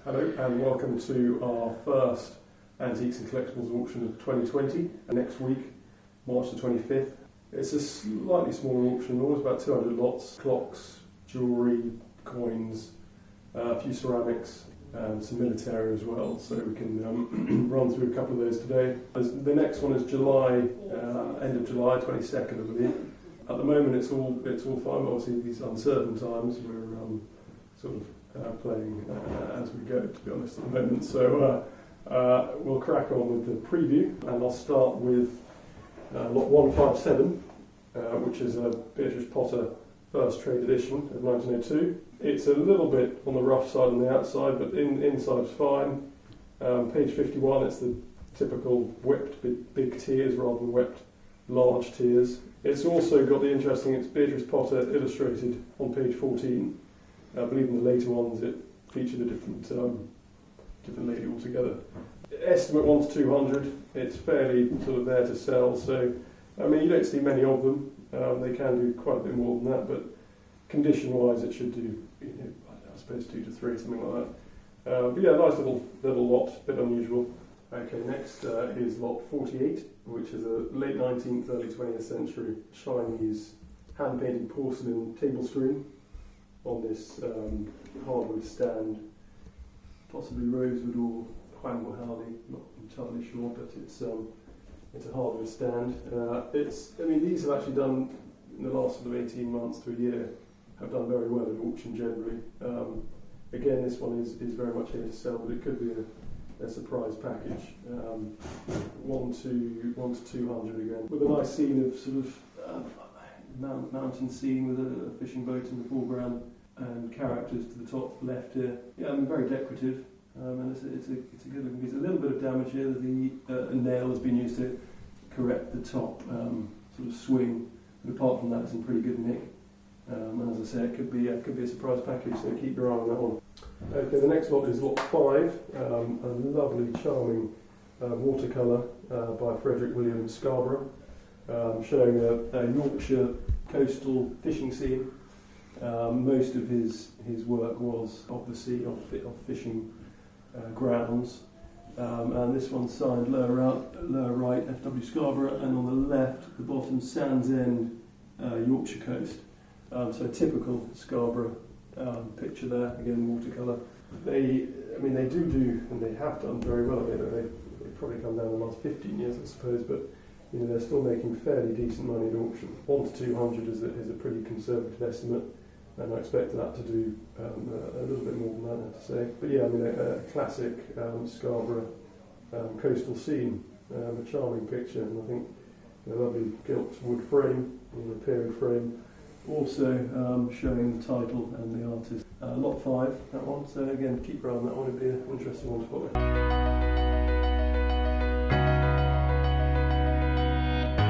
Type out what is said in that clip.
Hello and welcome to our first Antiques and Collectibles auction of 2020. Next week, March the 25th. It's a slightly smaller auction, always about 200 lots, clocks, jewellery, coins, a few ceramics and some military as well, so we can run through a couple of those today. The next one is July, end of July, 22nd I believe. At the moment it's all fine, but obviously these uncertain times we're sort of playing as we go, to be honest, at the moment. So we'll crack on with the preview, and I'll start with lot 157, which is a Beatrice Potter first trade edition of 1902. It's a little bit on the rough side on the outside, but inside's fine. Page 51, it's the typical wept big tears rather than wept large tears. It's also got the interesting, it's Beatrice Potter illustrated on page 14. I believe in the later ones it featured a different lady altogether. Estimate 1 to 200. It's fairly sort of there to sell. So, I mean, you don't see many of them. They can do quite a bit more than that, but condition-wise, it should do, I suppose 2 to 3, something like that. But yeah, nice little lot, bit unusual. Okay, next is lot 48, which is a late 19th, early 20th century Chinese hand-painted porcelain table screen on this hardwood stand, possibly rosewood or Huang Hali, not entirely sure, but it's a hardwood stand. These have actually done, in the last sort of 18 months to a year, have done very well at auction generally. Again, this one is very much here to sell, but it could be a surprise package. 1 to 200 again, with a nice scene of sort of mountain scene with a fishing boat in the foreground and characters to the top left here. Yeah, very decorative, and it's a good looking piece. A little bit of damage here. A nail has been used to correct the top sort of swing, but apart from that, it's in pretty good nick. And as I say, it could be a surprise package, so keep your eye on that one. Okay, the next lot is lot 5, a lovely, charming watercolour by Frederick William Scarborough, showing a Yorkshire coastal fishing scene. Most of his work was of the sea, of fishing grounds, and this one's signed lower right, F.W. Scarborough, and on the left, the bottom, Sands End, Yorkshire coast. So typical Scarborough picture there, again watercolour. They do, and they have done very well. They've probably come down the last 15 years, I suppose, but they're still making fairly decent money at auction. 1 to 200 is a pretty conservative estimate, and I expect that to do a little bit more than that, I have to say. But yeah, a classic Scarborough coastal scene, a charming picture, and I think a lovely gilt wood frame, period frame, also showing the title and the artist. Lot 5, that one, so again, keep your eye on that one, it'd be an interesting one to follow.